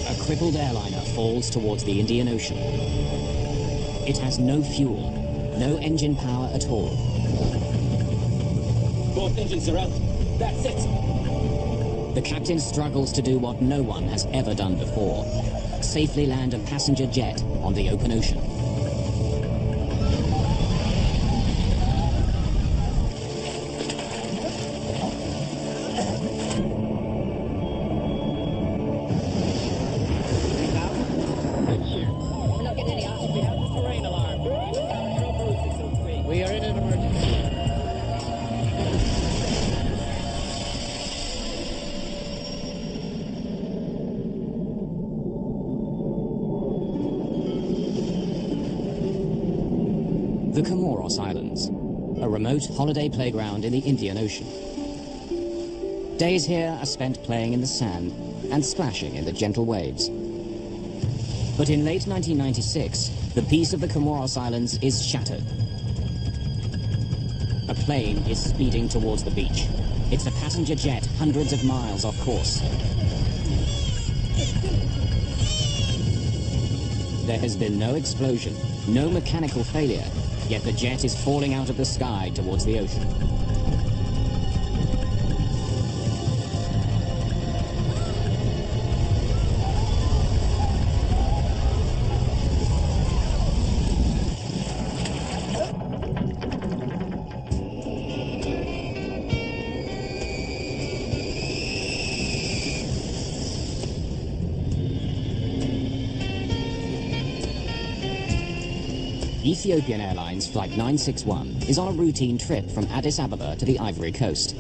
A crippled airliner falls towards the Indian Ocean. It has no fuel, no engine power at all. Both engines are out. That's it. The captain struggles to do what no one has ever done before: safely land a passenger jet on the open ocean. We're not getting any oxygen. We have a rain alarm. Aero Crew 603. We are in an emergency. The Comoros Islands, a remote holiday playground in the Indian Ocean. Days here are spent playing in the sand and splashing in the gentle waves. But in late 1996, the peace of the Comoros Islands is shattered. A plane is speeding towards the beach. It's a passenger jet hundreds of miles off course. There has been no explosion, no mechanical failure, yet the jet is falling out of the sky towards the ocean. Ethiopian Airlines Flight 961 is on a routine trip from Addis Ababa to the Ivory Coast.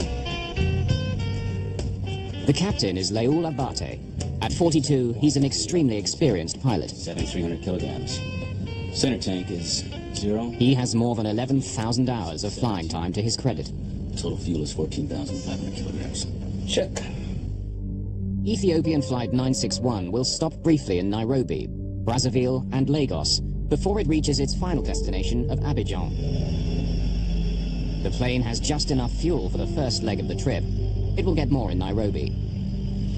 The captain is Leoul Abate. At 42, he's an extremely experienced pilot. 7,300 kilograms. Center tank is 0. He has more than 11,000 hours of flying time to his credit. Total fuel is 14,500 kilograms. Check. Ethiopian Flight 961 will stop briefly in Nairobi, Brazzaville and Lagos before it reaches its final destination of Abidjan. The plane has just enough fuel for the first leg of the trip. It will get more in Nairobi.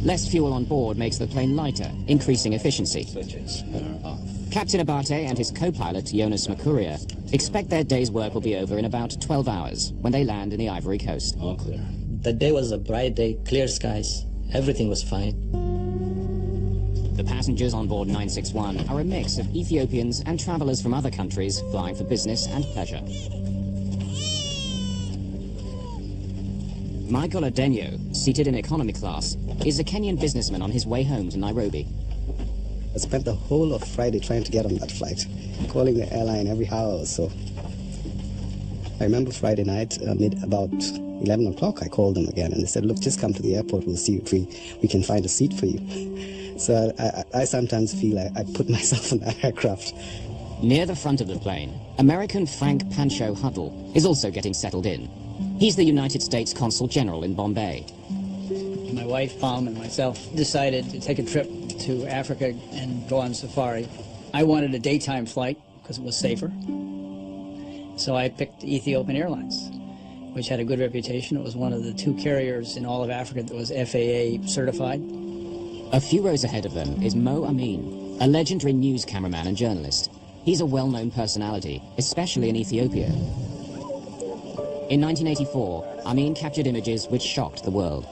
Less fuel on board makes the plane lighter, increasing efficiency. Switches are off. Captain Abate and his co-pilot, Jonas Makuria, expect their day's work will be over in about 12 hours when they land in the Ivory Coast. All clear. The day was a bright day, clear skies. Everything was fine. The passengers on board 961 are a mix of Ethiopians and travelers from other countries flying for business and pleasure. Michael Adenyo, seated in economy class, is a Kenyan businessman on his way home to Nairobi. I spent the whole of Friday trying to get on that flight, calling the airline every hour or so. I remember Friday night, about 11 o'clock, I called them again and they said, look, just come to the airport, we'll see if we can find a seat for you. So I sometimes feel I put myself in that aircraft. Near the front of the plane, American Frank Pancho Huddle is also getting settled in. He's the United States Consul General in Bombay. My wife, Palm, and myself decided to take a trip to Africa and go on safari. I wanted a daytime flight because it was safer. So I picked Ethiopian Airlines, which had a good reputation. It was one of the 2 carriers in all of Africa that was FAA certified. A few rows ahead of them is Mo Amin, a legendary news cameraman and journalist. He's a well-known personality, especially in Ethiopia. In 1984, Amin captured images which shocked the world.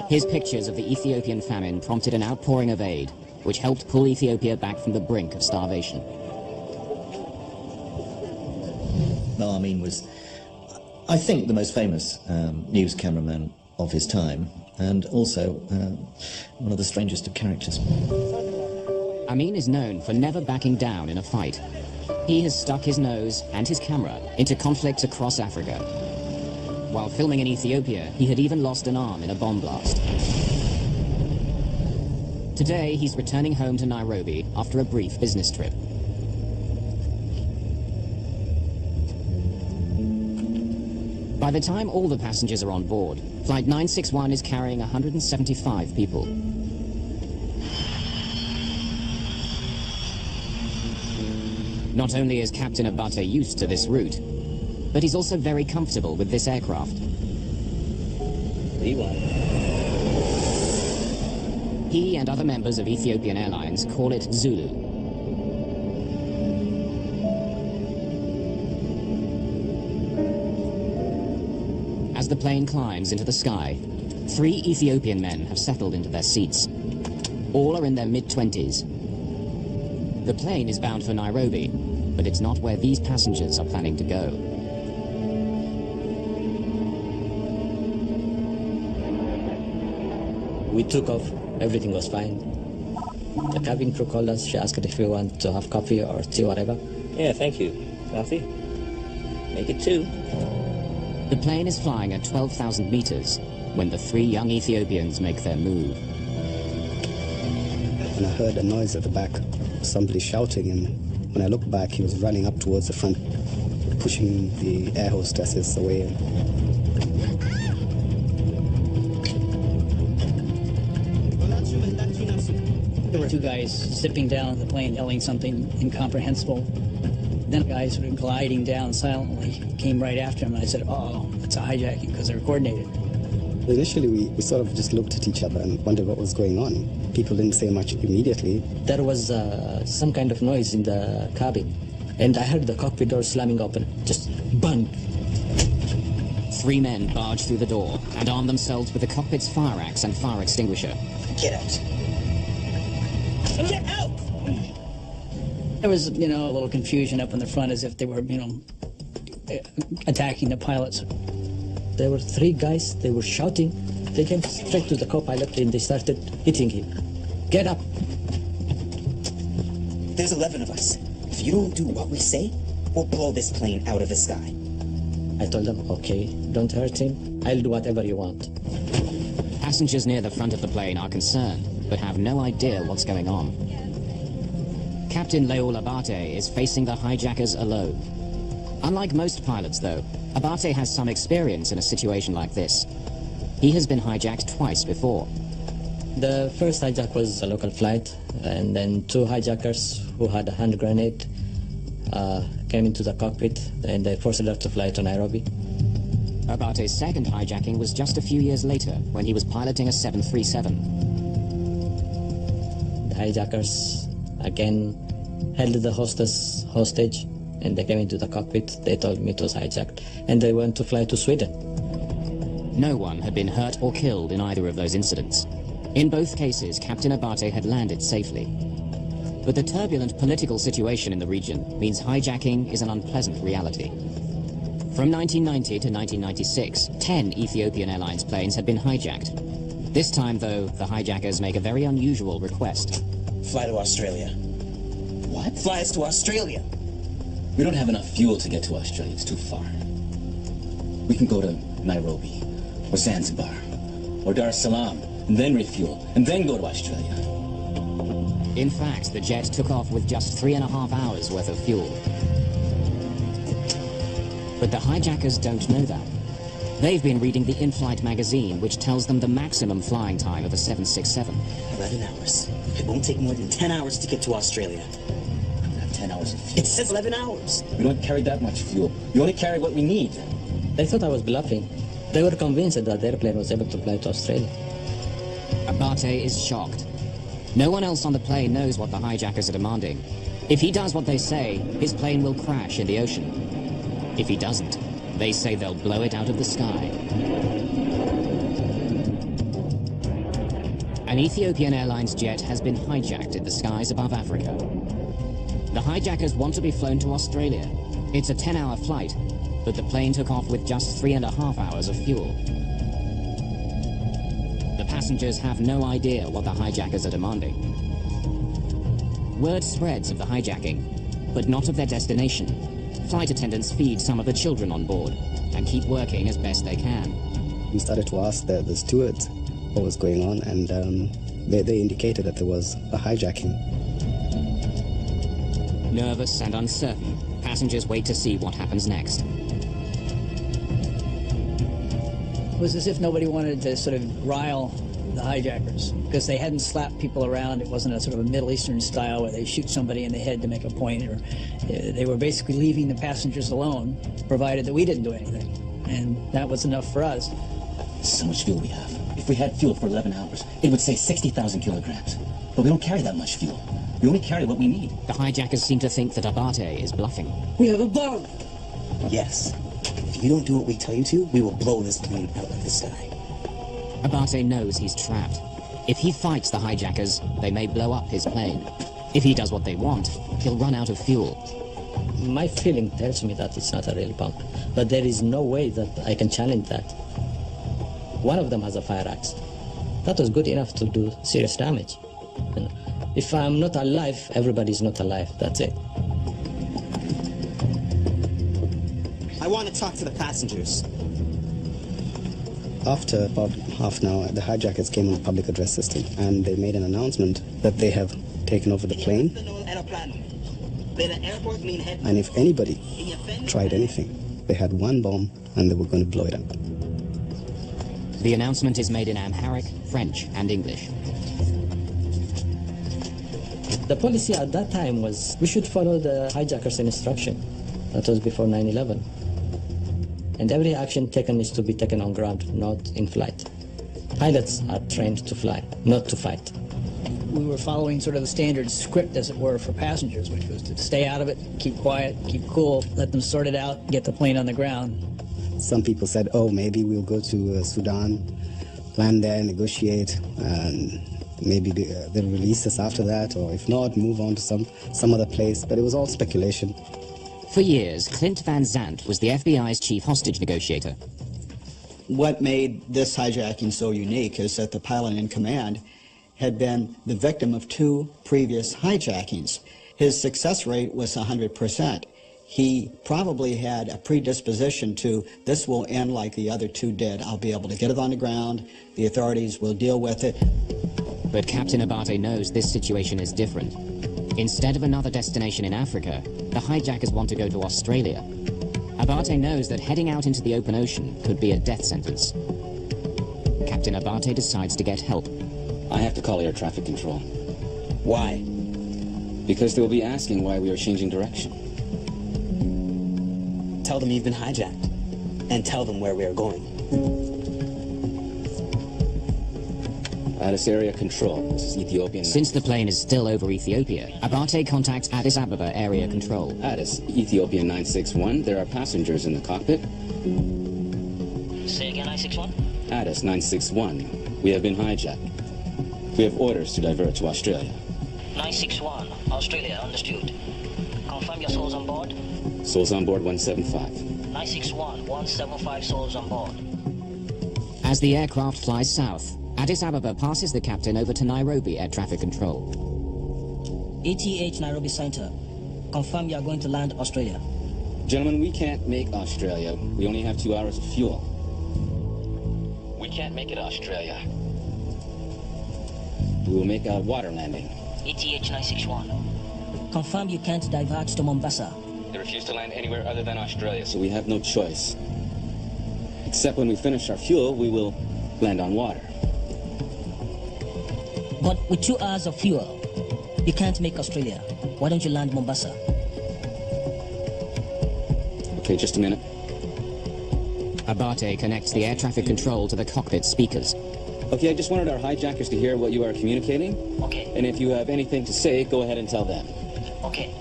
His pictures of the Ethiopian famine prompted an outpouring of aid, which helped pull Ethiopia back from the brink of starvation. Mo Amin was, I think, the most famous news cameraman of his time, and also one of the strangest of characters. Amin is known for never backing down in a fight. He has stuck his nose and his camera into conflicts across Africa. While filming in Ethiopia, he had even lost an arm in a bomb blast. Today, he's returning home to Nairobi after a brief business trip. By the time all the passengers are on board, Flight 961 is carrying 175 people. Not only is Captain Abate used to this route, but he's also very comfortable with this aircraft. He and other members of Ethiopian Airlines call it Zulu. As the plane climbs into the sky, 3 Ethiopian men have settled into their seats. All are in their mid-20s. The plane is bound for Nairobi, but it's not where these passengers are planning to go. We took off, everything was fine. The cabin crew called us, she asked if we want to have coffee or tea, whatever. Yeah, thank you. Coffee? Make it 2. The plane is flying at 12,000 meters when the 3 young Ethiopians make their move. And I heard a noise at the back, somebody shouting, and when I looked back, he was running up towards the front, pushing the air hostesses away. There were 2 guys zipping down the plane, yelling something incomprehensible. Then guys sort of gliding down silently came right after him, and I said, "Oh, it's a hijacking," because they were coordinated. Initially, we sort of just looked at each other and wondered what was going on. People didn't say much immediately. There was some kind of noise in the cabin, and I heard the cockpit door slamming open. Just bang! 3 men barge through the door and arm themselves with the cockpit's fire axe and fire extinguisher. Get out. Get out! There was, a little confusion up in the front as if they were, attacking the pilots. There were 3 guys, they were shouting. They came straight to the co-pilot and they started hitting him. Get up! There's 11 of us. If you don't do what we say, we'll blow this plane out of the sky. I told them, okay, don't hurt him. I'll do whatever you want. Passengers near the front of the plane are concerned, but have no idea what's going on. Captain Leol Abate is facing the hijackers alone. Unlike most pilots, though, Abate has some experience in a situation like this. He has been hijacked twice before. The first hijack was a local flight, and then 2 hijackers who had a hand grenade came into the cockpit, and they forced her to fly to Nairobi. Abate's second hijacking was just a few years later, when he was piloting a 737. The hijackers again held the hostess hostage, and they came into the cockpit. They told me it was hijacked, and they went to fly to Sweden. No one had been hurt or killed in either of those incidents. In both cases, Captain Abate had landed safely. But the turbulent political situation in the region means hijacking is an unpleasant reality. From 1990 to 1996, 10 Ethiopian Airlines planes had been hijacked. This time, though, the hijackers make a very unusual request. Fly to Australia. What? Fly us to Australia. We don't have enough fuel to get to Australia. It's too far. We can go to Nairobi, or Zanzibar, or Dar es Salaam, and then refuel, and then go to Australia. In fact, the jet took off with just 3.5 hours worth of fuel. But the hijackers don't know that. They've been reading the in-flight magazine, which tells them the maximum flying time of a 767. 11 hours. It won't take more than 10 hours to get to Australia. We don't have 10 hours of fuel. It says 11 hours. We don't carry that much fuel. We only carry what we need. They thought I was bluffing. They were convinced that the airplane was able to fly to Australia. Abate is shocked. No one else on the plane knows what the hijackers are demanding. If he does what they say, his plane will crash in the ocean. If he doesn't, they say they'll blow it out of the sky. An Ethiopian Airlines jet has been hijacked in the skies above Africa. The hijackers want to be flown to Australia. It's a 10-hour flight, but the plane took off with just 3.5 hours of fuel. The passengers have no idea what the hijackers are demanding. Word spreads of the hijacking, but not of their destination. Flight attendants feed some of the children on board and keep working as best they can. We started to ask the stewards what was going on, and they indicated that there was a hijacking. Nervous and uncertain, passengers wait to see what happens next. It was as if nobody wanted to sort of rile the hijackers, because they hadn't slapped people around. It wasn't a sort of a Middle Eastern style where they shoot somebody in the head to make a point, or they were basically leaving the passengers alone, provided that we didn't do anything. And that was enough for us. This is how much fuel we have. If we had fuel for 11 hours, it would say 60,000 kilograms. But we don't carry that much fuel. We only carry what we need. The hijackers seem to think that Abate is bluffing. We have a bomb! Yes. If you don't do what we tell you to, we will blow this plane out of the sky. Abate knows he's trapped. If he fights the hijackers, they may blow up his plane. If he does what they want, he'll run out of fuel. My feeling tells me that it's not a real bomb, but there is no way that I can challenge that. One of them has a fire axe. That was good enough to do serious damage. And if I'm not alive, everybody's not alive. That's it. I want to talk to the passengers. After about half an hour, the hijackers came on the public address system and they made an announcement that they have taken over the plane. And if anybody tried anything, they had one bomb and they were going to blow it up. The announcement is made in Amharic, French, and English. The policy at that time was we should follow the hijackers' instruction. That was before 9/11. And every action taken is to be taken on ground, not in flight. Pilots are trained to fly, not to fight. We were following sort of the standard script, as it were, for passengers, which was to stay out of it, keep quiet, keep cool, let them sort it out, get the plane on the ground. Some people said, oh, maybe we'll go to Sudan, land there, negotiate, and maybe they'll release us after that, or if not, move on to some other place. But it was all speculation. For years, Clint Van Zandt was the FBI's chief hostage negotiator. What made this hijacking so unique is that the pilot in command had been the victim of 2 previous hijackings. His success rate was 100%. He probably had a predisposition to, this will end like the other 2 did. I'll be able to get it on the ground, the authorities will deal with it. But Captain Abate knows this situation is different. Instead of another destination in Africa, the hijackers want to go to Australia. Abate knows that heading out into the open ocean could be a death sentence. Captain Abate decides to get help. I have to call air traffic control. Why? Because they will be asking why we are changing direction. Tell them you've been hijacked. And tell them where we are going. Addis Area Control. This is Ethiopian. Since the plane is still over Ethiopia, Abate contacts Addis Ababa Area Control. Addis, Ethiopian 961. There are passengers in the cockpit. Say again, 961? Addis 961. We have been hijacked. We have orders to divert to Australia. 961, Australia, understood. Confirm your souls on board? Souls on board 175. 961, 175 souls on board. As the aircraft flies south, Addis Ababa passes the captain over to Nairobi Air Traffic Control. ETH Nairobi Center. Confirm you are going to land Australia. Gentlemen, we can't make Australia. We only have 2 hours of fuel. We can't make it Australia. We will make a water landing. ETH 961. Confirm you can't divert to Mombasa. They refuse to land anywhere other than Australia, so we have no choice. Except when we finish our fuel, we will land on water. But with 2 hours of fuel, you can't make Australia. Why don't you land Mombasa? Okay, just a minute. Abate connects the air traffic control to the cockpit speakers. Okay, I just wanted our hijackers to hear what you are communicating. Okay. And if you have anything to say, go ahead and tell them. Okay.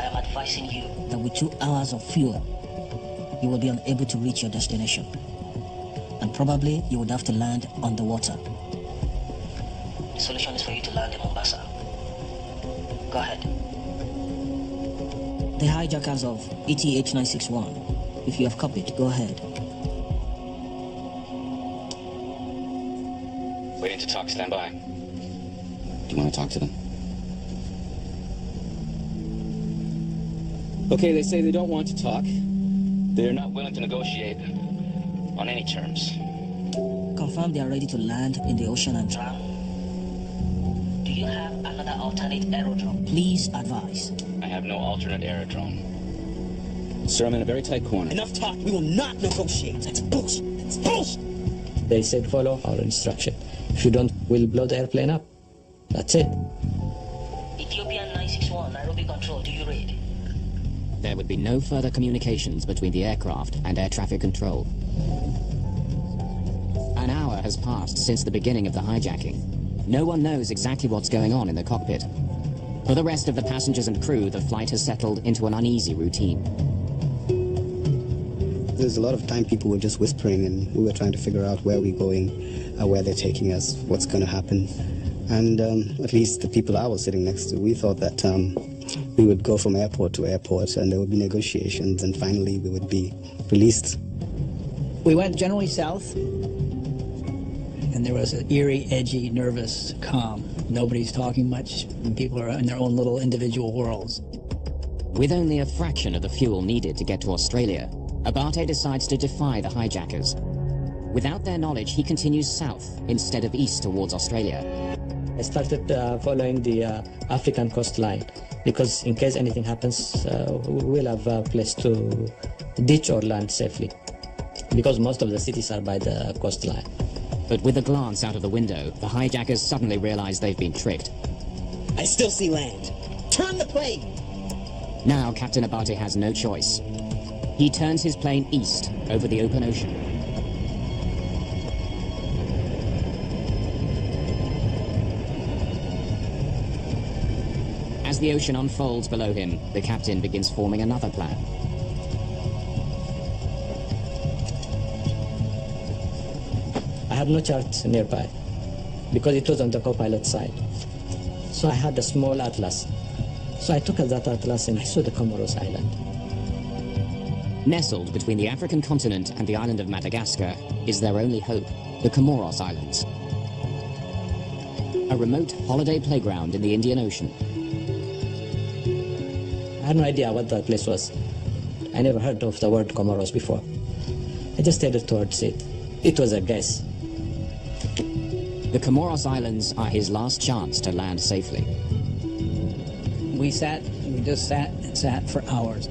I am advising you that with 2 hours of fuel, you will be unable to reach your destination. And probably you would have to land underwater. The solution is for you to land in Mombasa. Go ahead. The hijackers of ETH 961. If you have copied, go ahead. Waiting to talk, stand by. Do you want to talk to them? Okay, they say they don't want to talk. They're not willing to negotiate on any terms. Confirm they are ready to land in the ocean and drown. Do you have another alternate aerodrome? Please advise. I have no alternate aerodrome. Sir, I'm in a very tight corner. Enough talk. We will not negotiate. That's bullshit. That's bullshit. They said follow our instruction. If you don't, we'll blow the airplane up. That's it. Ethiopian 961, Nairobi Control, do you read? There would be no further communications between the aircraft and air traffic control. has passed since the beginning of the hijacking. No one knows exactly what's going on in the cockpit. For the rest of the passengers and crew, the flight has settled into an uneasy routine. There's a lot of time people were just whispering, and we were trying to figure out where we're going, where they're taking us, what's going to happen. And at least the people I was sitting next to, we thought that we would go from airport to airport, and there would be negotiations, and finally we would be released. We went generally south, and there was an eerie, edgy, nervous calm. Nobody's talking much, and people are in their own little individual worlds. With only a fraction of the fuel needed to get to Australia, Abate decides to defy the hijackers. Without their knowledge, he continues south instead of east towards Australia. I started following the African coastline because in case anything happens, we'll have a place to ditch or land safely, because most of the cities are by the coastline. But with a glance out of the window, the hijackers suddenly realize they've been tricked. I still see land. Turn the plane! Now Captain Abate has no choice. He turns his plane east over the open ocean. As the ocean unfolds below him, the captain begins forming another plan. I had no chart nearby because it was on the co-pilot side. So I had a small atlas. So I took that atlas and I saw the Comoros Island. Nestled between the African continent and the island of Madagascar is their only hope, the Comoros Islands. A remote holiday playground in the Indian Ocean. I had no idea what that place was. I never heard of the word Comoros before. I just headed towards it. It was a guess. The Comoros Islands are his last chance to land safely. We just sat and sat for hours.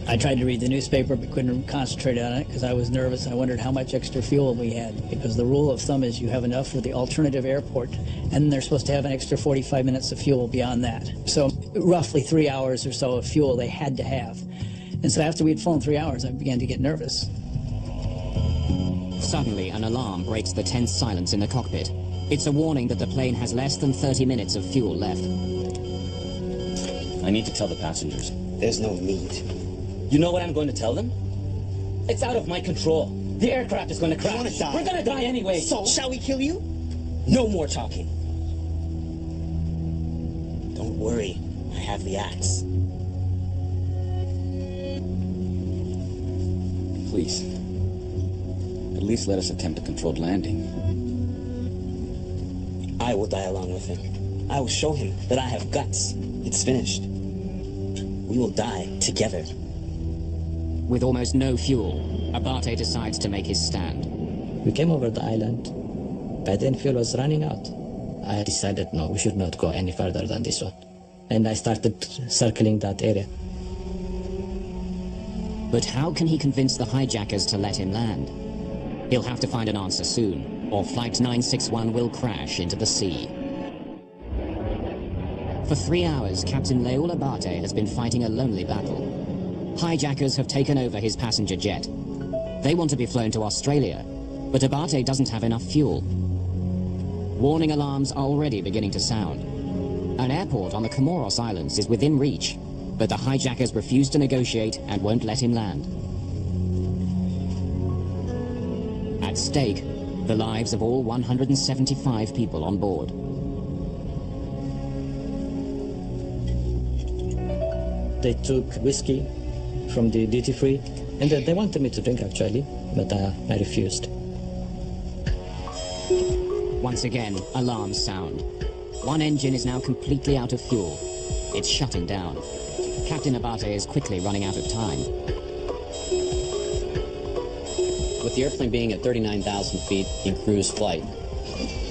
I tried to read the newspaper but couldn't concentrate on it because I was nervous. I wondered how much extra fuel we had, because the rule of thumb is you have enough for the alternative airport, and they're supposed to have an extra 45 minutes of fuel beyond that. So roughly 3 hours or so of fuel they had to have. And so after we'd flown 3 hours, I began to get nervous. Suddenly, an alarm breaks the tense silence in the cockpit. It's a warning that the plane has less than 30 minutes of fuel left. I need to tell the passengers. There's no need. You know what I'm going to tell them? It's out of my control. The aircraft is going to crash. You wanna die? We're going to die anyway. So, shall we kill you? No more talking. Don't worry. I have the axe. Please. At least let us attempt a controlled landing. I will die along with him. I will show him that I have guts. It's finished. We will die together. With almost no fuel, Abate decides to make his stand. We came over the island, but then fuel was running out. I decided, no, we should not go any further than this one. And I started circling that area. But how can he convince the hijackers to let him land? He'll have to find an answer soon, or Flight 961 will crash into the sea. For 3 hours, Captain Leul Abate has been fighting a lonely battle. Hijackers have taken over his passenger jet. They want to be flown to Australia, but Abate doesn't have enough fuel. Warning alarms are already beginning to sound. An airport on the Comoros Islands is within reach, but the hijackers refuse to negotiate and won't let him land. At stake, the lives of all 175 people on board. They took whiskey from the duty-free, and they wanted me to drink, actually, but I refused. Once again, alarms sound. One engine is now completely out of fuel. It's shutting down. Captain Abate is quickly running out of time. With the airplane being at 39,000 feet in cruise flight,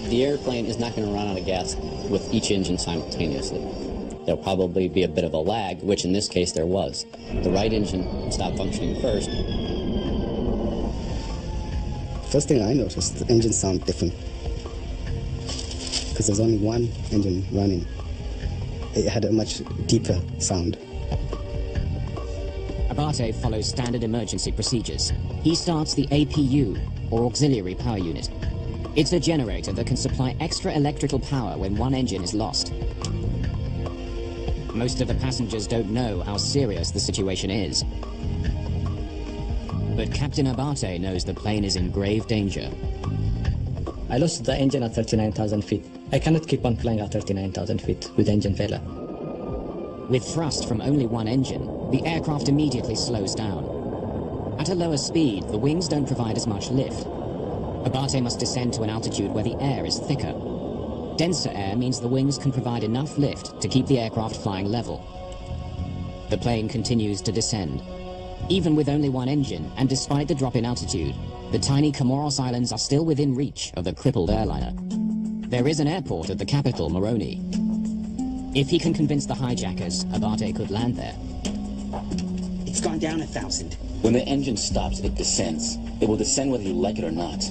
the airplane is not going to run out of gas with each engine simultaneously. There'll probably be a bit of a lag, which in this case there was. The right engine stopped functioning first. First thing I noticed, the engines sound different. Because there's only one engine running. It had a much deeper sound. Abate follows standard emergency procedures. He starts the APU, or Auxiliary Power Unit. It's a generator that can supply extra electrical power when one engine is lost. Most of the passengers don't know how serious the situation is. But Captain Abate knows the plane is in grave danger. I lost the engine at 39,000 feet. I cannot keep on flying at 39,000 feet with engine failure. With thrust from only one engine, the aircraft immediately slows down. At a lower speed, the wings don't provide as much lift. Abate must descend to an altitude where the air is thicker. Denser air means the wings can provide enough lift to keep the aircraft flying level. The plane continues to descend. Even with only one engine, and despite the drop in altitude, the tiny Comoros Islands are still within reach of the crippled airliner. There is an airport at the capital, Moroni. If he can convince the hijackers, Abate could land there. It's gone down 1,000. When the engine stops, it descends. It will descend whether you like it or not.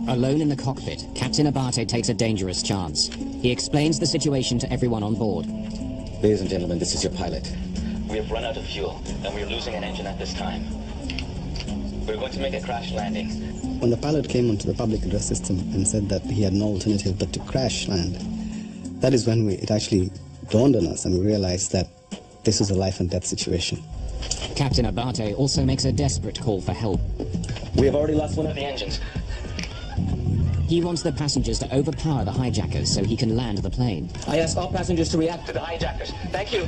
Alone in the cockpit, Captain Abate takes a dangerous chance. He explains the situation to everyone on board. Ladies and gentlemen, this is your pilot. We have run out of fuel, and we are losing an engine at this time. We're going to make a crash landing. When the pilot came onto the public address system and said that he had no alternative but to crash land, that is when it actually dawned on us and we realized that this was a life and death situation. Captain Abate also makes a desperate call for help. We have already lost one of the engines. He wants the passengers to overpower the hijackers so he can land the plane. I ask all passengers to react to the hijackers. Thank you.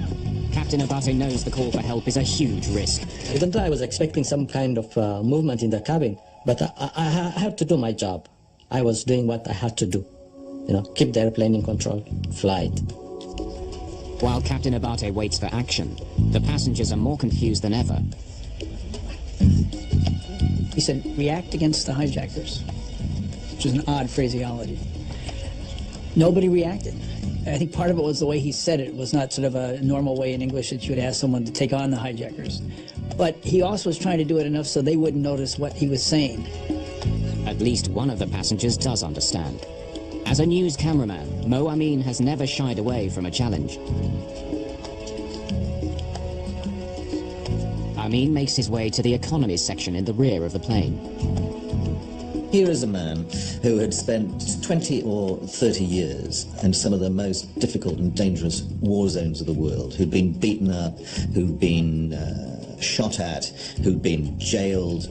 Captain Abate knows the call for help is a huge risk. Even though I was expecting some kind of movement in the cabin, but I had to do my job. I was doing what I had to do. Keep the airplane in control, fly it. While Captain Abate waits for action, the passengers are more confused than ever. He said, react against the hijackers, which is an odd phraseology. Nobody reacted. I think part of it was the way he said it was not sort of a normal way in English that you would ask someone to take on the hijackers. But he also was trying to do it enough so they wouldn't notice what he was saying. At least one of the passengers does understand. As a news cameraman, Mo Amin has never shied away from a challenge. Amin makes his way to the economy section in the rear of the plane. Here is a man who had spent 20 or 30 years in some of the most difficult and dangerous war zones of the world, who'd been beaten up, who'd been shot at, who'd been jailed.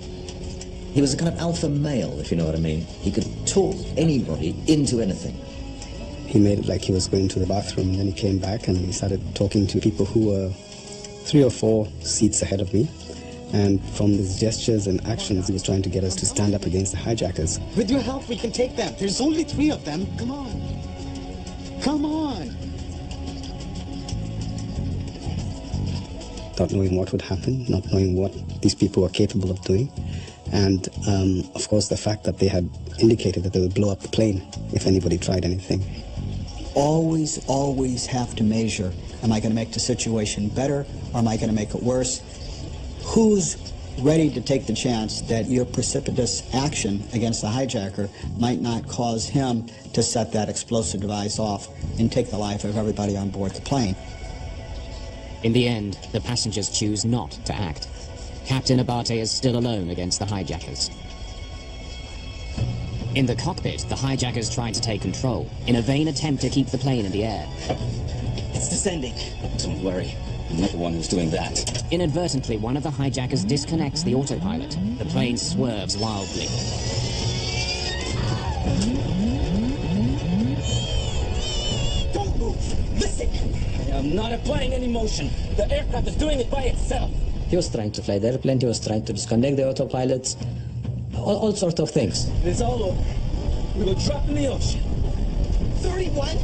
He was a kind of alpha male, if you know what I mean. He could talk anybody into anything. He made it like he was going to the bathroom, and then he came back and he started talking to people who were 3 or 4 seats ahead of me. And from his gestures and actions, he was trying to get us to stand up against the hijackers. With your help, we can take them. There's only 3 of them. Come on. Come on. Not knowing what would happen, not knowing what these people were capable of doing. And, of course, the fact that they had indicated that they would blow up the plane if anybody tried anything. Always, always have to measure. Am I going to make the situation better, or am I going to make it worse? Who's ready to take the chance that your precipitous action against the hijacker might not cause him to set that explosive device off and take the life of everybody on board the plane? In the end, the passengers choose not to act. Captain Abate is still alone against the hijackers. In the cockpit, the hijackers try to take control in a vain attempt to keep the plane in the air. It's descending. Don't worry. I'm not the one who's doing that. Inadvertently, one of the hijackers disconnects the autopilot. The plane swerves wildly. Don't move. Listen. I'm not applying any motion. The aircraft is doing it by itself. He was trying to fly the airplane, he was trying to disconnect the autopilots, all sorts of things. It's all over. We will drop in the ocean. 31?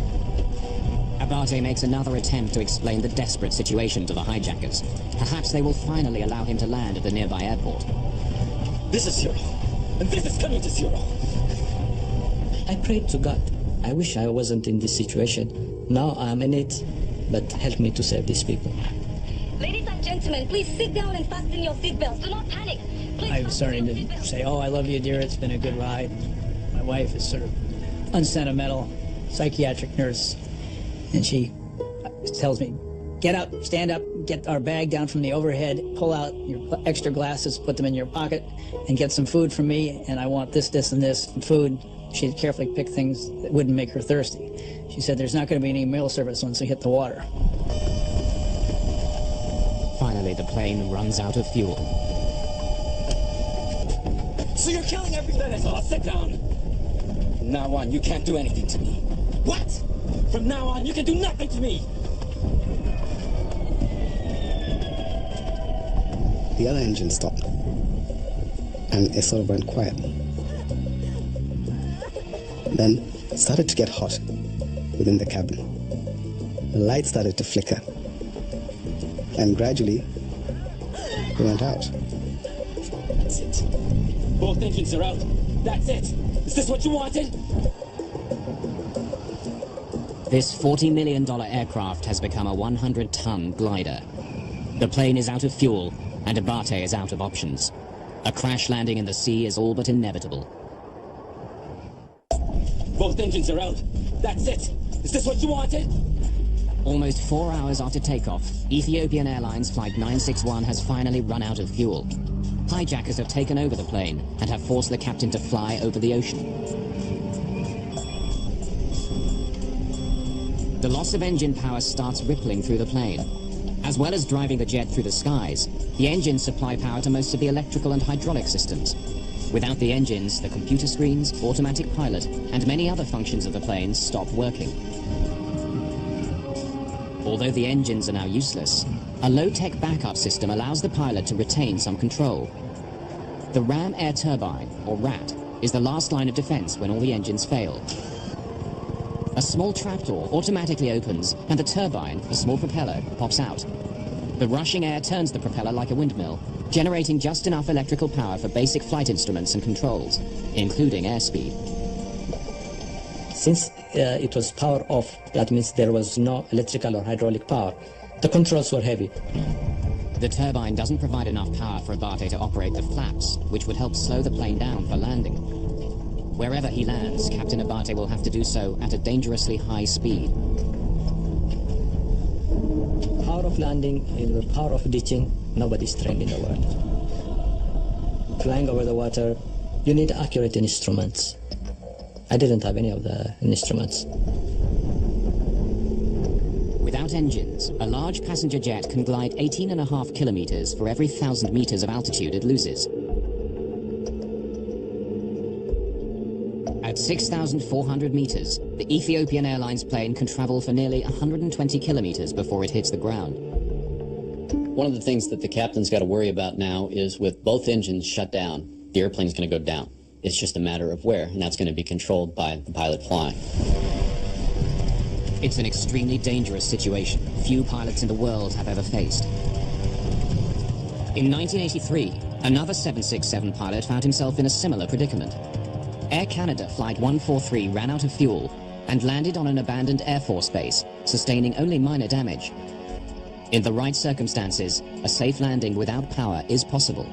Abate makes another attempt to explain the desperate situation to the hijackers. Perhaps they will finally allow him to land at the nearby airport. This is 0. And this is coming to 0. I prayed to God. I wish I wasn't in this situation. Now I'm in it, but help me to save these people. Ladies and gentlemen, please sit down and fasten your seatbelts. Do not panic. I was starting to say, oh, I love you, dear. It's been a good ride. My wife is sort of unsentimental, psychiatric nurse. And she tells me, get up, stand up, get our bag down from the overhead, pull out your extra glasses, put them in your pocket, and get some food from me, and I want this, and this, and food. She'd carefully pick things that wouldn't make her thirsty. She said there's not going to be any meal service once we hit the water. Finally, the plane runs out of fuel. So you're killing everybody. Oh, sit down. From now on, you can't do anything to me. What? From now on, you can do nothing to me. The other engine stopped, and it sort of went quiet. Then it started to get hot within the cabin. The light started to flicker, and gradually it went out. That's it. Both engines are out. That's it. Is this what you wanted? This $40 million aircraft has become a 100-ton glider. The plane is out of fuel, and Abate is out of options. A crash landing in the sea is all but inevitable. Both engines are out. That's it. Is this what you wanted? Almost 4 hours after takeoff, Ethiopian Airlines Flight 961 has finally run out of fuel. Hijackers have taken over the plane and have forced the captain to fly over the ocean. The loss of engine power starts rippling through the plane. As well as driving the jet through the skies, the engines supply power to most of the electrical and hydraulic systems. Without the engines, the computer screens, automatic pilot, and many other functions of the plane stop working. Although the engines are now useless, a low-tech backup system allows the pilot to retain some control. The ram air turbine, or RAT, is the last line of defense when all the engines fail. A small trapdoor automatically opens, and the turbine, a small propeller, pops out. The rushing air turns the propeller like a windmill, generating just enough electrical power for basic flight instruments and controls, including airspeed. Since it was power off, that means there was no electrical or hydraulic power. The controls were heavy. The turbine doesn't provide enough power for Abate to operate the flaps, which would help slow the plane down for landing. Wherever he lands, Captain Abate will have to do so at a dangerously high speed. Power of landing and the power of ditching, nobody's trained in the world. Flying over the water, you need accurate instruments. I didn't have any of the instruments. Without engines, a large passenger jet can glide 18.5 kilometers for every 1,000 meters of altitude it loses. At 6,400 meters, the Ethiopian Airlines plane can travel for nearly 120 kilometers before it hits the ground. One of the things that the captain's got to worry about now is with both engines shut down, the airplane's going to go down. It's just a matter of where, and that's going to be controlled by the pilot flying. It's an extremely dangerous situation few pilots in the world have ever faced. In 1983, another 767 pilot found himself in a similar predicament. Air Canada Flight 143 ran out of fuel and landed on an abandoned Air Force base, sustaining only minor damage. In the right circumstances, a safe landing without power is possible.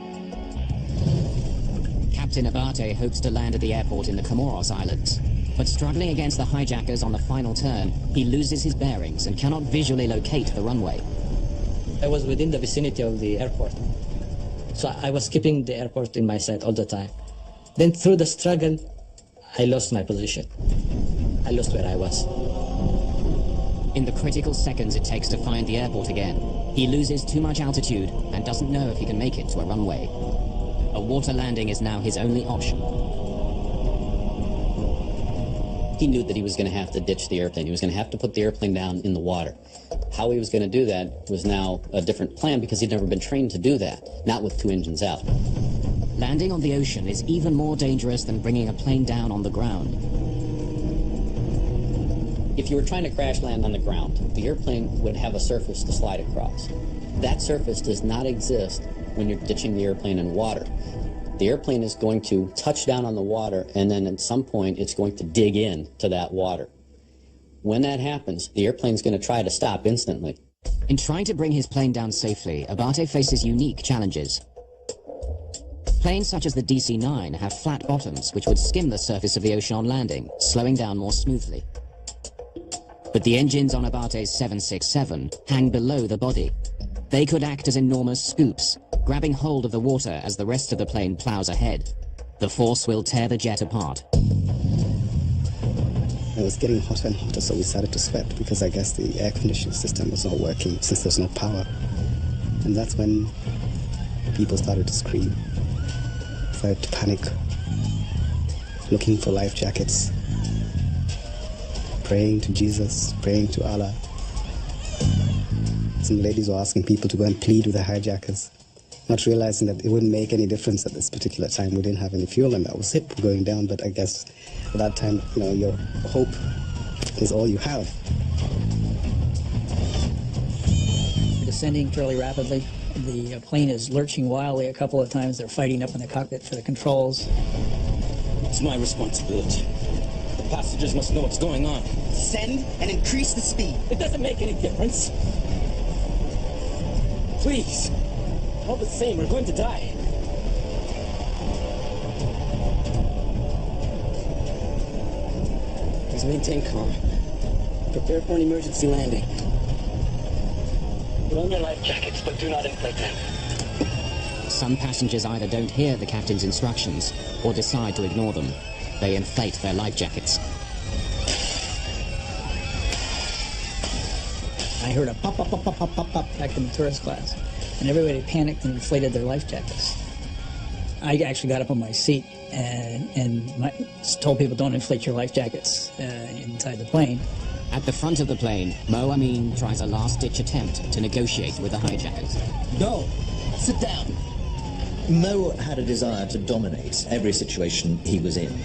Captain Abate hopes to land at the airport in the Comoros Islands, but struggling against the hijackers on the final turn, he loses his bearings and cannot visually locate the runway. I was within the vicinity of the airport, so I was keeping the airport in my sight all the time. Then through the struggle, I lost my position. I lost where I was. In the critical seconds it takes to find the airport again, he loses too much altitude and doesn't know if he can make it to a runway. A water landing is now his only option. He knew that he was going to have to ditch the airplane. He was going to have to put the airplane down in the water. How he was going to do that was now a different plan because he'd never been trained to do that, not with two engines out. Landing on the ocean is even more dangerous than bringing a plane down on the ground. If you were trying to crash land on the ground, the airplane would have a surface to slide across. That surface does not exist when you're ditching the airplane in water. The airplane is going to touch down on the water, and then at some point it's going to dig in to that water. When that happens, the airplane's going to try to stop instantly. In trying to bring his plane down safely, Abate faces unique challenges. Planes such as the DC-9 have flat bottoms which would skim the surface of the ocean on landing, slowing down more smoothly. But the engines on Abate's 767 hang below the body. They could act as enormous scoops, grabbing hold of the water as the rest of the plane plows ahead. The force will tear the jet apart. It was getting hotter and hotter, so we started to sweat because I guess the air conditioning system was not working since there's no power. And that's when people started to scream, started to panic, looking for life jackets, praying to Jesus, praying to Allah. Some ladies were asking people to go and plead with the hijackers, not realizing that it wouldn't make any difference at this particular time. We didn't have any fuel and that was it, going down. But I guess at that time, you know, your hope is all you have. Descending fairly rapidly. The plane is lurching wildly a couple of times. They're fighting up in the cockpit for the controls. It's my responsibility. The passengers must know what's going on. Send and increase the speed. It doesn't make any difference. Please. All the same, we're going to die. Please maintain calm. Prepare for an emergency landing. Put on your life jackets, but do not inflate them. Some passengers either don't hear the captain's instructions or decide to ignore them. They inflate their life jackets. I heard a pop, pop, pop, pop, pop, pop, pop back in the tourist class. And everybody panicked and inflated their life jackets. I actually got up on my seat and told people don't inflate your life jackets inside the plane. At the front of the plane, Mo Amin tries a last-ditch attempt to negotiate with the hijackers. No! Sit down! Mo had a desire to dominate every situation he was in.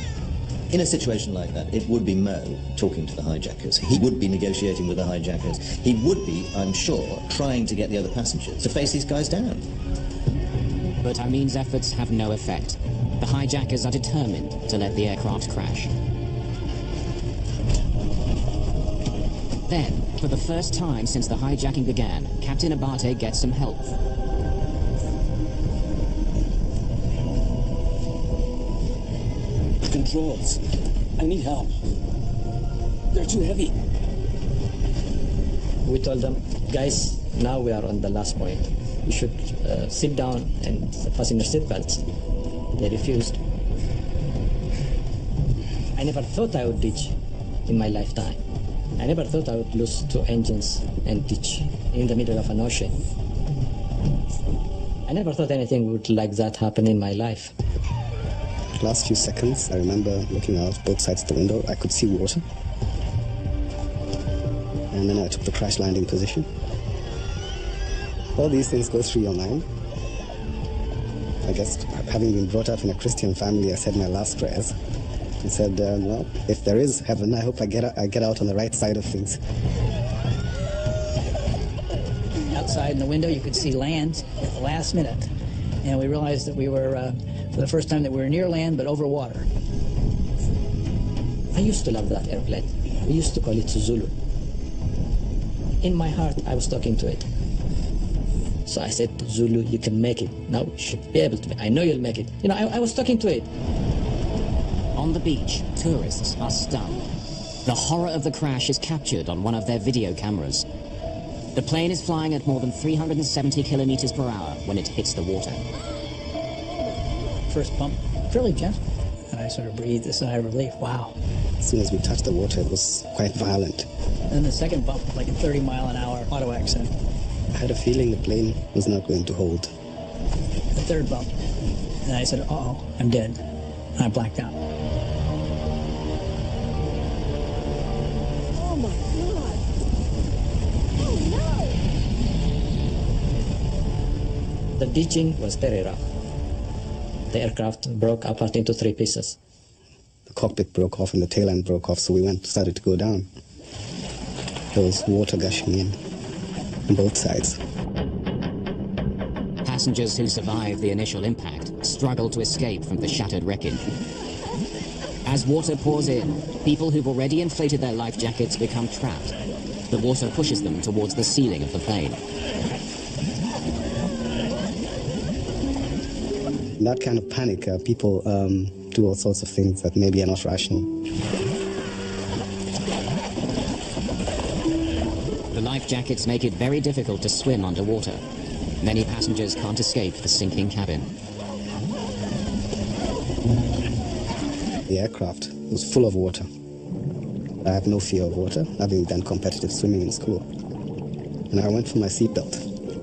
In a situation like that, it would be Mo talking to the hijackers. He would be negotiating with the hijackers. He would be, I'm sure, trying to get the other passengers to face these guys down. But Amin's efforts have no effect. The hijackers are determined to let the aircraft crash. Then, for the first time since the hijacking began, Captain Abate gets some help. Controls. I need help. They're too heavy. We told them, guys, now we are on the last point. You should sit down and fasten your seatbelts. They refused. I never thought I would ditch in my lifetime. I never thought I would lose 2 engines and ditch in the middle of an ocean. I never thought anything would like that happen in my life. The last few seconds, I remember looking out both sides of the window. I could see water. And then I took the crash landing position. All these things go through your mind. I guess, having been brought up in a Christian family, I said my last prayers. I said, well, if there is heaven, I hope I get out on the right side of things. Outside in the window, you could see land at the last minute. And we realized that we were, for the first time, that we were near land, but over water. I used to love that airplane. We used to call it Zulu. In my heart, I was talking to it. So I said, Zulu, you can make it. Now you should be able to. I know you'll make it. You know, I was talking to it. On the beach, tourists are stunned. The horror of the crash is captured on one of their video cameras. The plane is flying at more than 370 kilometers per hour when it hits the water. First bump, fairly gentle. And I sort of breathed a sigh of relief. Wow. As soon as we touched the water, it was quite violent. And then the second bump, like a 30-mile-an-hour auto accident. I had a feeling the plane was not going to hold. The third bump. And I said, uh-oh, I'm dead. And I blacked out. Oh my God! Oh no! The ditching was very rough. The aircraft broke apart into 3 pieces. The cockpit broke off and the tail end broke off, so we started to go down. There was water gushing in on both sides. Passengers who survived the initial impact struggle to escape from the shattered wreckage. As water pours in, people who've already inflated their life jackets become trapped. The water pushes them towards the ceiling of the plane. In that kind of panic, people do all sorts of things that maybe are not rational. jackets make it very difficult to swim underwater. Many passengers can't escape the sinking cabin. The aircraft was full of water. I have no fear of water, having done competitive swimming in school. And I went for my seatbelt,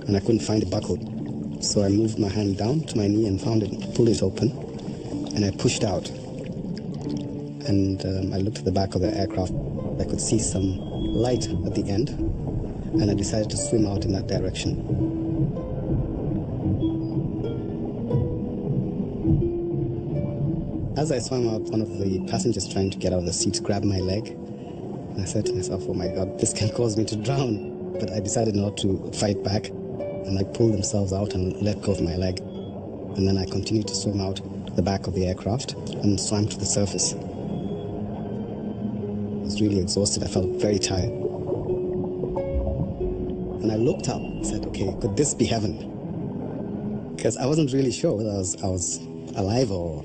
and I couldn't find it buckled. So I moved my hand down to my knee and found it, pulled it open, and I pushed out. And I looked at the back of the aircraft. I could see some light at the end, and I decided to swim out in that direction. As I swam out, one of the passengers trying to get out of the seat grabbed my leg. And I said to myself, oh my God, this can cause me to drown. But I decided not to fight back. And I pulled themselves out and let go of my leg. And then I continued to swim out to the back of the aircraft and swam to the surface. I was really exhausted. I felt very tired. And I looked up and said, okay, could this be heaven? Because I wasn't really sure whether I was alive or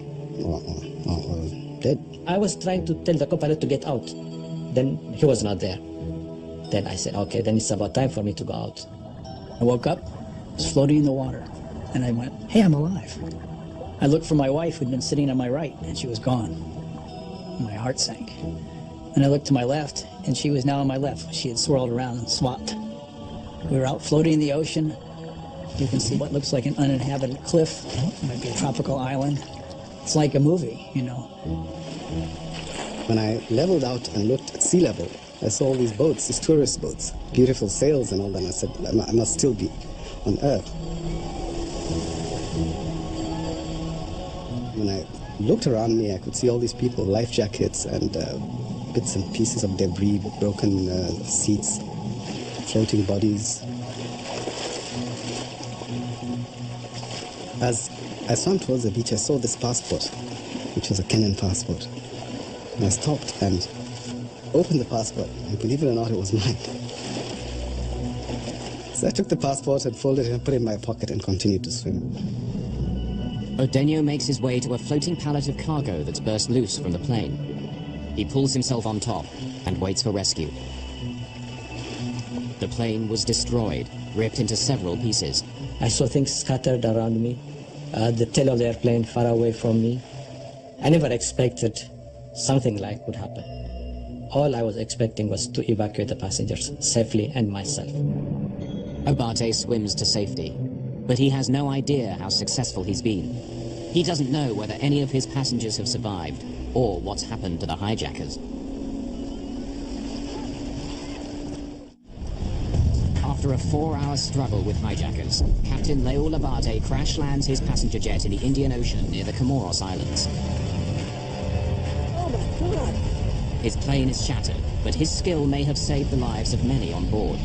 dead. I was trying to tell the co-pilot to get out. Then he was not there. Then I said, okay, then it's about time for me to go out. I woke up, was floating in the water, and I went, hey, I'm alive. I looked for my wife who'd been sitting on my right, and she was gone. My heart sank. And I looked to my left, and she was now on my left. She had swirled around and swapped. We were out floating in the ocean. You can see what looks like an uninhabited cliff. It might be a tropical island. It's like a movie, you know. When I leveled out and looked at sea level, I saw all these boats, these tourist boats, beautiful sails and all that, and I said, I must still be on Earth. When I looked around me, I could see all these people, life jackets and bits and pieces of debris, broken seats, floating bodies. As I swam towards the beach, I saw this passport, which was a Kenyan passport. And I stopped and opened the passport, and believe it or not, it was mine. So I took the passport and folded it and put it in my pocket and continued to swim. Odenyo makes his way to a floating pallet of cargo that's burst loose from the plane. He pulls himself on top and waits for rescue. The plane was destroyed, ripped into several pieces. I saw things scattered around me, the tail of the airplane far away from me. I never expected something like would happen. All I was expecting was to evacuate the passengers safely and myself. Abate swims to safety, but he has no idea how successful he's been. He doesn't know whether any of his passengers have survived or what's happened to the hijackers. After a 4-hour struggle with hijackers, Captain Leul Abate crash lands his passenger jet in the Indian Ocean near the Comoros Islands. Oh my God! His plane is shattered, but his skill may have saved the lives of many on board.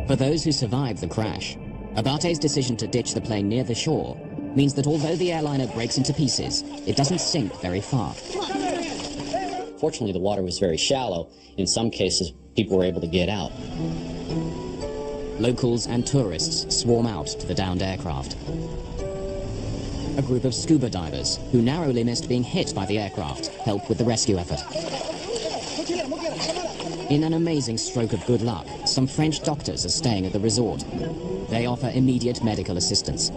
For those who survived the crash, Abate's decision to ditch the plane near the shore means that although the airliner breaks into pieces, it doesn't sink very far. Fortunately, the water was very shallow. In some cases, people were able to get out. Locals and tourists swarm out to the downed aircraft. A group of scuba divers, who narrowly missed being hit by the aircraft, help with the rescue effort. In an amazing stroke of good luck, some French doctors are staying at the resort. They offer immediate medical assistance.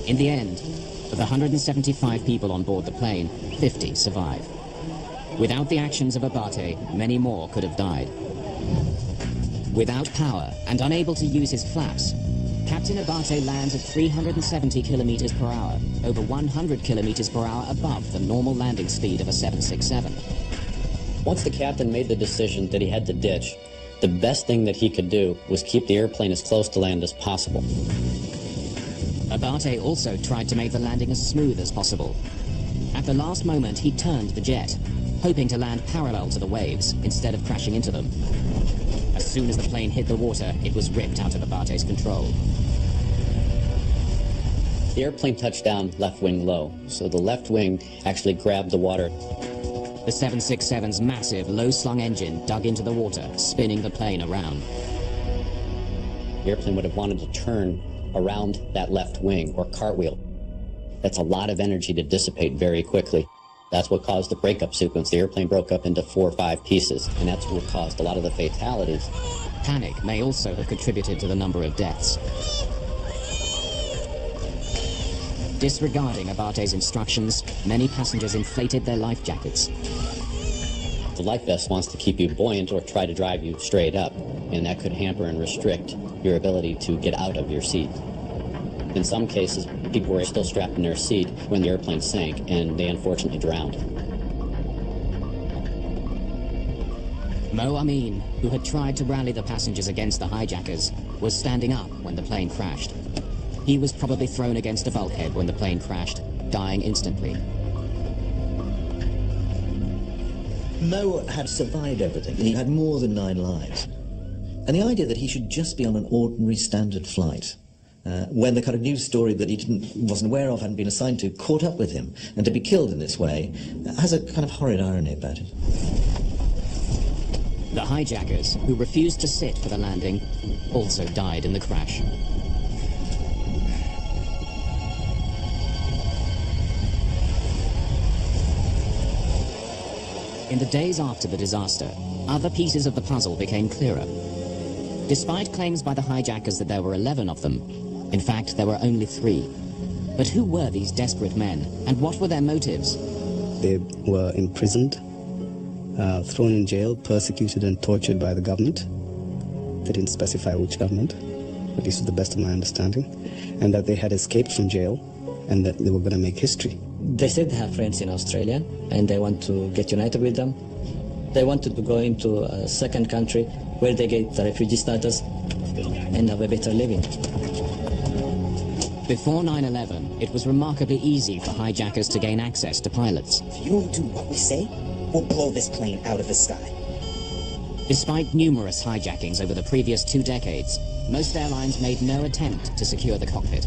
In the end, of the 175 people on board the plane, 50 survive. Without the actions of Abate, many more could have died. Without power and unable to use his flaps, Captain Abate lands at 370 kilometers per hour, over 100 kilometers per hour above the normal landing speed of a 767. Once the captain made the decision that he had to ditch, the best thing that he could do was keep the airplane as close to land as possible. Abate also tried to make the landing as smooth as possible. At the last moment, he turned the jet, hoping to land parallel to the waves instead of crashing into them. As soon as the plane hit the water, it was ripped out of Abate's control. The airplane touched down left wing low, so the left wing actually grabbed the water. The 767's massive, low-slung engine dug into the water, spinning the plane around. The airplane would have wanted to turn around that left wing or cartwheel. That's a lot of energy to dissipate very quickly. That's what caused the breakup sequence. The airplane broke up into 4 or 5 pieces, and that's what caused a lot of the fatalities. Panic may also have contributed to the number of deaths. Disregarding Abate's instructions, many passengers inflated their life jackets. The life vest wants to keep you buoyant or try to drive you straight up, and that could hamper and restrict your ability to get out of your seat. In some cases, people were still strapped in their seat when the airplane sank, and they unfortunately drowned. Mo Amin, who had tried to rally the passengers against the hijackers, was standing up when the plane crashed. He was probably thrown against a bulkhead when the plane crashed, dying instantly. Mo had survived everything. He had more than 9 lives. And the idea that he should just be on an ordinary standard flight, when the kind of news story that he wasn't aware of, hadn't been assigned to, caught up with him, and to be killed in this way, has a kind of horrid irony about it. The hijackers, who refused to sit for the landing, also died in the crash. In the days after the disaster, other pieces of the puzzle became clearer. Despite claims by the hijackers that there were 11 of them, in fact, there were only 3. But who were these desperate men, and what were their motives? They were imprisoned, thrown in jail, persecuted and tortured by the government. They didn't specify which government, at least to the best of my understanding, and that they had escaped from jail and that they were going to make history. They said they have friends in Australia and they want to get united with them. They wanted to go into a second country where they get the refugee status and have a better living. Before 9/11, it was remarkably easy for hijackers to gain access to pilots. If you don't do what we say, we'll blow this plane out of the sky. Despite numerous hijackings over the previous 2 decades, most airlines made no attempt to secure the cockpit.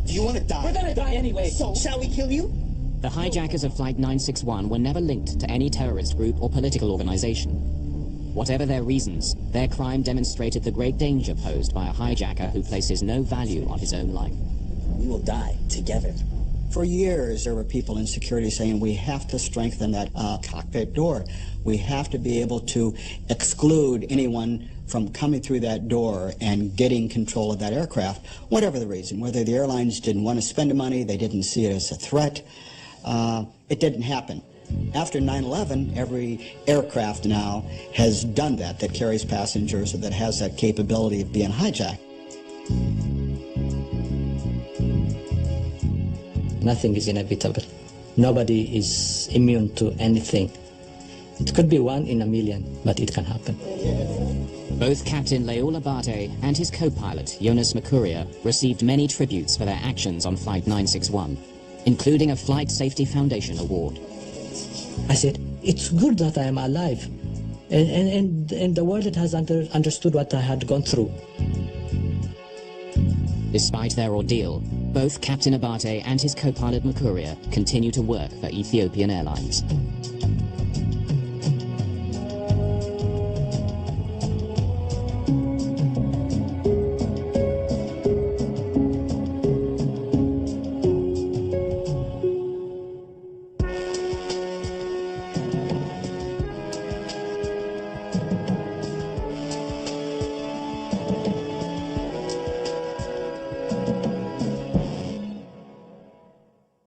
Do you want to die? We're gonna die anyway. So, shall we kill you? The hijackers of Flight 961 were never linked to any terrorist group or political organization. Whatever their reasons, their crime demonstrated the great danger posed by a hijacker who places no value on his own life. We will die together. For years, there were people in security saying we have to strengthen that cockpit door. We have to be able to exclude anyone from coming through that door and getting control of that aircraft, whatever the reason. Whether the airlines didn't want to spend the money, they didn't see it as a threat, it didn't happen. After 9/11, every aircraft now has done that carries passengers or that has that capability of being hijacked. Nothing is inevitable. Nobody is immune to anything. It could be 1 in a million, but it can happen. Both Captain Leul Abate and his co-pilot, Jonas Makuria, received many tributes for their actions on Flight 961, including a Flight Safety Foundation award. I said, it's good that I am alive, and the world has understood what I had gone through. Despite their ordeal, both Captain Abate and his co-pilot Makuria continue to work for Ethiopian Airlines.